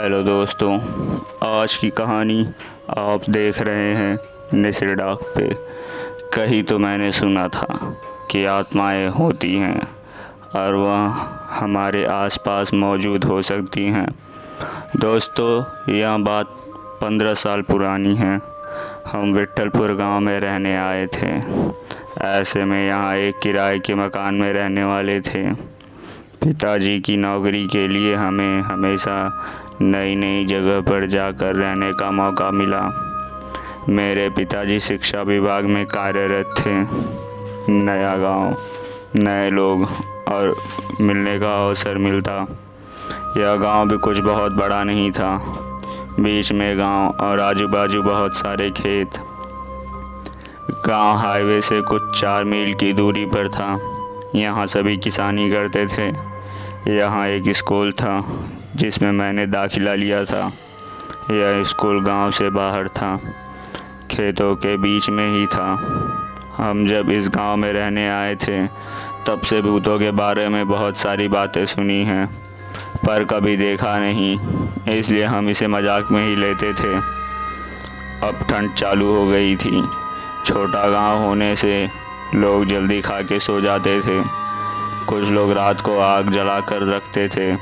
Hello दोस्तों, आज की कहानी आप देख रहे हैं निसर डाक पे। कहीं तो मैंने सुना था कि आत्माएं होती हैं और वह हमारे आसपास मौजूद हो सकती हैं। दोस्तों, यह बात 15 साल पुरानी है। हम विट्ठलपुर गांव में रहने आए थे। ऐसे में यहाँ एक किराए के मकान में रहने वाले थे। पिताजी की नौकरी के लिए हमें हमेशा नई नई जगह पर जाकर रहने का मौका मिला। मेरे पिताजी शिक्षा विभाग में कार्यरत थे। नया गांव, नए लोग और मिलने का अवसर मिलता। यह गांव भी कुछ बहुत बड़ा नहीं था। बीच में गांव और आजू बाजू बहुत सारे खेत। गांव हाईवे से कुछ 4 मील की दूरी पर था। यहाँ सभी किसानी करते थे। यहाँ एक स्कूल था जिसमें मैंने दाखिला लिया था। यह स्कूल गांव से बाहर था, खेतों के बीच में ही था। हम जब इस गांव में रहने आए थे तब से भूतों के बारे में बहुत सारी बातें सुनी हैं, पर कभी देखा नहीं, इसलिए हम इसे मजाक में ही लेते थे। अब ठंड चालू हो गई थी। छोटा गांव होने से लोग जल्दी खा के सो जाते थे। कुछ लोग रात को आग जला कर रखते थे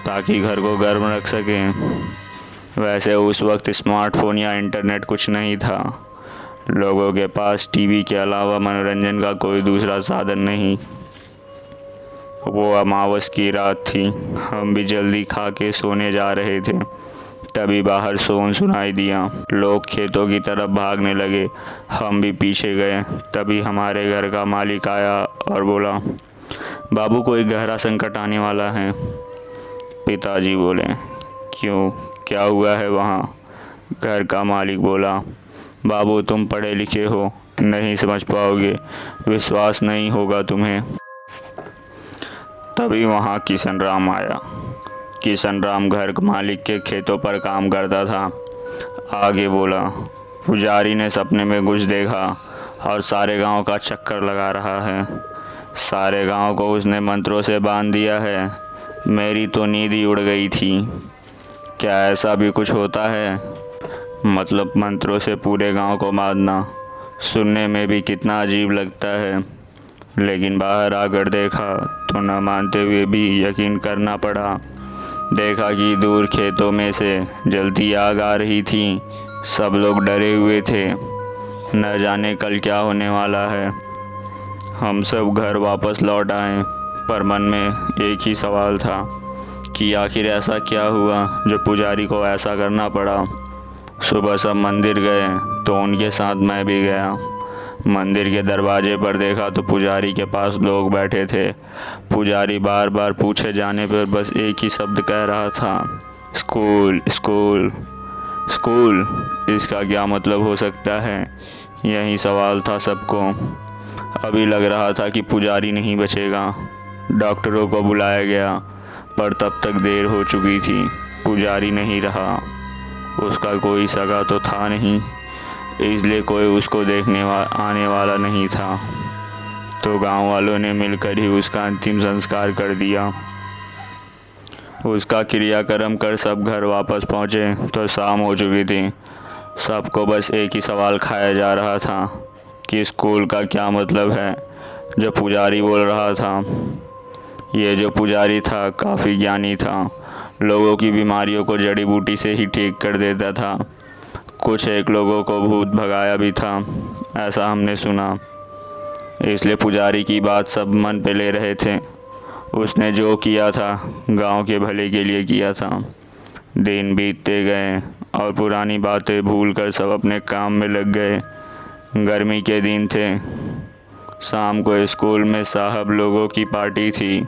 ताकि घर को गर्म रख सकें। वैसे उस वक्त स्मार्टफोन या इंटरनेट कुछ नहीं था। लोगों के पास टीवी के अलावा मनोरंजन का कोई दूसरा साधन नहीं। वो अमावस की रात थी। हम भी जल्दी खा के सोने जा रहे थे, तभी बाहर शोर सुनाई दिया। लोग खेतों की तरफ भागने लगे। हम भी पीछे गए। तभी हमारे घर का मालिक आया और बोला, बाबू, कोई गहरा संकट आने वाला है। पिताजी बोले, क्यों, क्या हुआ है वहाँ? घर का मालिक बोला, बाबू, तुम पढ़े लिखे हो, नहीं समझ पाओगे, विश्वास नहीं होगा तुम्हें। तभी वहाँ किशन राम आया। किशन राम घर मालिक के खेतों पर काम करता था। आगे बोला, पुजारी ने सपने में कुछ देखा और सारे गांव का चक्कर लगा रहा है। सारे गांव को उसने मंत्रों से बांध दिया है। मेरी तो नींद ही उड़ गई थी। क्या ऐसा भी कुछ होता है? मतलब मंत्रों से पूरे गांव को बांधना। सुनने में भी कितना अजीब लगता है, लेकिन बाहर आकर देखा तो न मानते हुए भी यकीन करना पड़ा। देखा कि दूर खेतों में से जलती आग आ रही थी। सब लोग डरे हुए थे, न जाने कल क्या होने वाला है। हम सब घर वापस लौट आए, पर मन में एक ही सवाल था कि आखिर ऐसा क्या हुआ जो पुजारी को ऐसा करना पड़ा। सुबह सब मंदिर गए तो उनके साथ मैं भी गया। मंदिर के दरवाजे पर देखा तो पुजारी के पास लोग बैठे थे। पुजारी बार बार पूछे जाने पर बस एक ही शब्द कह रहा था, स्कूल स्कूल स्कूल। इसका क्या मतलब हो सकता है? यही सवाल था सबको। अभी लग रहा था कि पुजारी नहीं बचेगा। डॉक्टरों को बुलाया गया, पर तब तक देर हो चुकी थी। पुजारी नहीं रहा। उसका कोई सगा तो था नहीं, इसलिए कोई उसको देखने आने वाला नहीं था। तो गांव वालों ने मिलकर ही उसका अंतिम संस्कार कर दिया। उसका क्रियाक्रम कर सब घर वापस पहुँचे तो शाम हो चुकी थी। सबको बस एक ही सवाल खाया जा रहा था कि स्कूल का क्या मतलब है जो पुजारी बोल रहा था। ये जो पुजारी था काफ़ी ज्ञानी था। लोगों की बीमारियों को जड़ी बूटी से ही ठीक कर देता था। कुछ एक लोगों को भूत भगाया भी था, ऐसा हमने सुना। इसलिए पुजारी की बात सब मन पे ले रहे थे। उसने जो किया था गांव के भले के लिए किया था। दिन बीतते गए और पुरानी बातें भूलकर सब अपने काम में लग गए। गर्मी के दिन थे। शाम को स्कूल में साहब लोगों की पार्टी थी।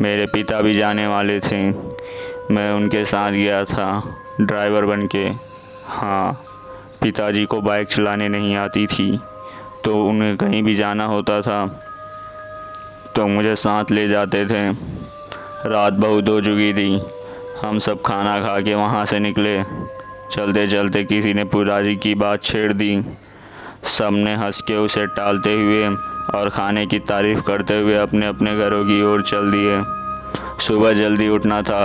मेरे पिता भी जाने वाले थे। मैं उनके साथ गया था, ड्राइवर बन के। हाँ, पिताजी को बाइक चलाने नहीं आती थी, तो उन्हें कहीं भी जाना होता था तो मुझे साथ ले जाते थे। रात बहुत हो चुकी थी। हम सब खाना खा के वहाँ से निकले। चलते चलते किसी ने पुजारी की बात छेड़ दी। सब ने हंस के उसे टालते हुए और खाने की तारीफ़ करते हुए अपने अपने घरों की ओर चल दिए। सुबह जल्दी उठना था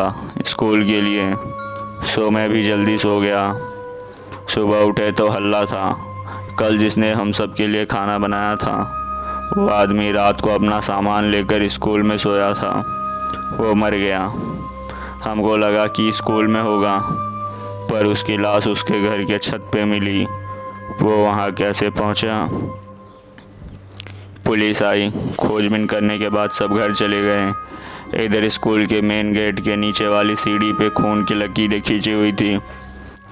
स्कूल के लिए। सो मैं भी जल्दी सो गया। सुबह उठे तो हल्ला था। कल जिसने हम सब के लिए खाना बनाया था वो आदमी रात को अपना सामान लेकर स्कूल में सोया था। वो मर गया। हमको लगा कि स्कूल में होगा, पर उसकी लाश उसके घर के छत पे मिली। वो वहाँ कैसे पहुँचा? पुलिस आई। खोजबीन करने के बाद सब घर चले गए। इधर स्कूल के मेन गेट के नीचे वाली सीढ़ी पे खून की लकीरें खींची हुई थी।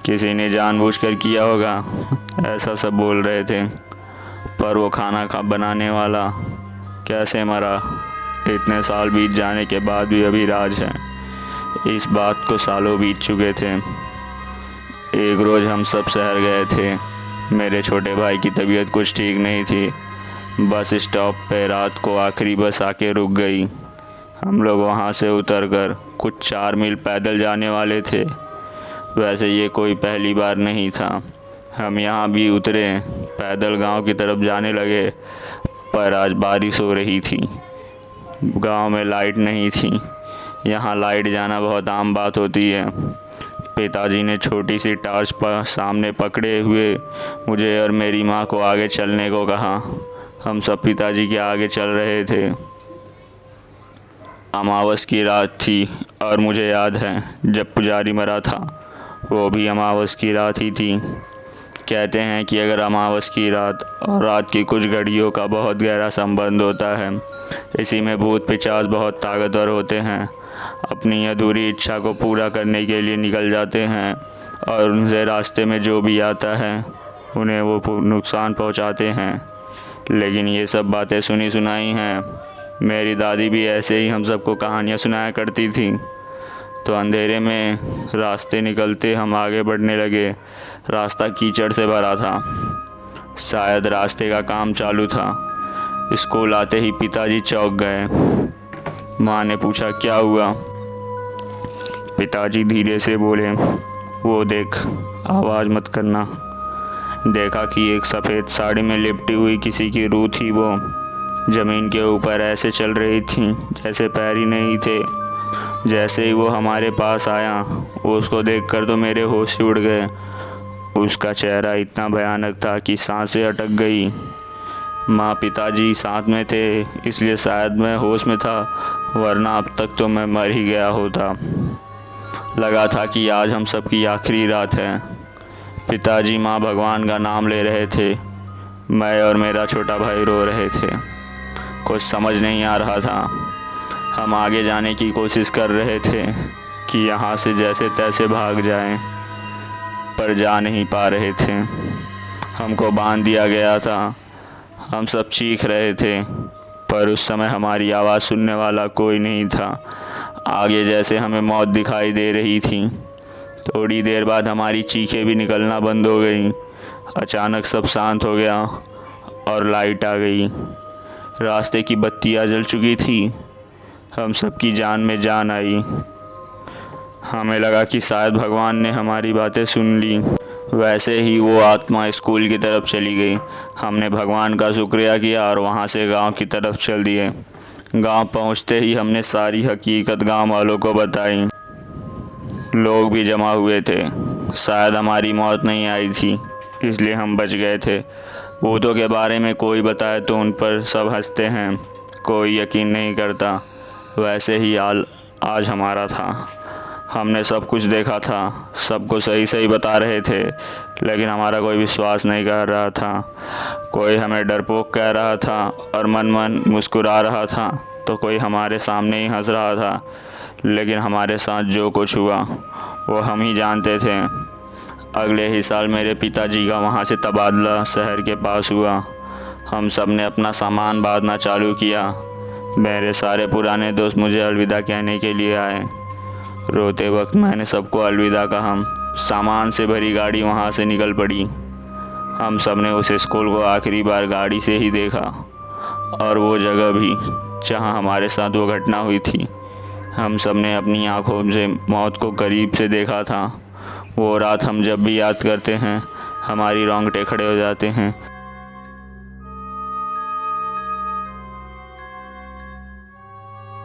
किसी ने जानबूझकर किया होगा, ऐसा सब बोल रहे थे। पर वो खाना बनाने वाला कैसे मरा, इतने साल बीत जाने के बाद भी अभी राज है। इस बात को सालों बीत चुके थे। एक रोज़ हम सब शहर गए थे। मेरे छोटे भाई की तबीयत कुछ ठीक नहीं थी। बस स्टॉप पे रात को आखिरी बस आके रुक गई। हम लोग वहाँ से उतरकर कुछ 4 मील पैदल जाने वाले थे। वैसे ये कोई पहली बार नहीं था। हम यहाँ भी उतरे, पैदल गांव की तरफ जाने लगे, पर आज बारिश हो रही थी। गांव में लाइट नहीं थी। यहाँ लाइट जाना बहुत आम बात होती है। पिताजी ने छोटी सी टॉर्च पर सामने पकड़े हुए मुझे और मेरी माँ को आगे चलने को कहा। हम सब पिताजी के आगे चल रहे थे। अमावस की रात थी और मुझे याद है जब पुजारी मरा था वो भी अमावस की रात ही थी। कहते हैं कि अगर अमावस की रात और रात की कुछ घड़ियों का बहुत गहरा संबंध होता है। इसी में भूत पिशाच बहुत ताकतवर होते हैं। अपनी अधूरी इच्छा को पूरा करने के लिए निकल जाते हैं और उनसे रास्ते में जो भी आता है उन्हें वो नुकसान पहुंचाते हैं। लेकिन ये सब बातें सुनी सुनाई हैं। मेरी दादी भी ऐसे ही हम सबको कहानियाँ सुनाया करती थी। तो अंधेरे में रास्ते निकलते हम आगे बढ़ने लगे। रास्ता कीचड़ से भरा था। शायद रास्ते का काम चालू था। स्कूल आते ही पिताजी चौंक गए। माँ ने पूछा क्या हुआ? पिताजी धीरे से बोले, वो देख, आवाज़ मत करना। देखा कि एक सफ़ेद साड़ी में लिपटी हुई किसी की रूह थी। वो ज़मीन के ऊपर ऐसे चल रही थी जैसे पैर ही नहीं थे। जैसे ही वो हमारे पास आया, उसको देखकर तो मेरे होश ही उड़ गए। उसका चेहरा इतना भयानक था कि सांसें अटक गई। माँ पिताजी साथ में थे, इसलिए शायद मैं होश में था, वरना अब तक तो मैं मर ही गया होता। लगा था कि आज हम सबकी आखिरी रात है। पिताजी माँ भगवान का नाम ले रहे थे। मैं और मेरा छोटा भाई रो रहे थे। कुछ समझ नहीं आ रहा था। हम आगे जाने की कोशिश कर रहे थे कि यहाँ से जैसे तैसे भाग जाएं, पर जा नहीं पा रहे थे। हमको बांध दिया गया था। हम सब चीख रहे थे, पर उस समय हमारी आवाज़ सुनने वाला कोई नहीं था। आगे जैसे हमें मौत दिखाई दे रही थी। थोड़ी देर बाद हमारी चीखें भी निकलना बंद हो गई। अचानक सब शांत हो गया और लाइट आ गई। रास्ते की बत्तियाँ जल चुकी थी। हम सब की जान में जान आई। हमें लगा कि शायद भगवान ने हमारी बातें सुन ली। वैसे ही वो आत्मा स्कूल की तरफ चली गई। हमने भगवान का शुक्रिया किया और वहाँ से गांव की तरफ चल दिए। गांव पहुँचते ही हमने सारी हकीकत गांव वालों को बताई। लोग भी जमा हुए थे। शायद हमारी मौत नहीं आई थी, इसलिए हम बच गए थे। भूतों के बारे में कोई बताए तो उन पर सब हंसते हैं, कोई यकीन नहीं करता। वैसे ही आज हमारा था। हमने सब कुछ देखा था, सबको सही सही बता रहे थे, लेकिन हमारा कोई विश्वास नहीं कर रहा था। कोई हमें डरपोक कह रहा था और मन मन मुस्कुरा रहा था, तो कोई हमारे सामने ही हंस रहा था। लेकिन हमारे साथ जो कुछ हुआ वो हम ही जानते थे। अगले ही साल मेरे पिताजी का वहाँ से तबादला शहर के पास हुआ। हम सब ने अपना सामान बांधना चालू किया। मेरे सारे पुराने दोस्त मुझे अलविदा कहने के लिए आए। रोते वक्त मैंने सबको अलविदा कहा। सामान से भरी गाड़ी वहाँ से निकल पड़ी। हम सब ने उस स्कूल को आखिरी बार गाड़ी से ही देखा, और वो जगह भी जहाँ हमारे साथ वो घटना हुई थी। हम सब ने अपनी आँखों से मौत को करीब से देखा था। वो रात हम जब भी याद करते हैं हमारी रोंगटे खड़े हो जाते हैं।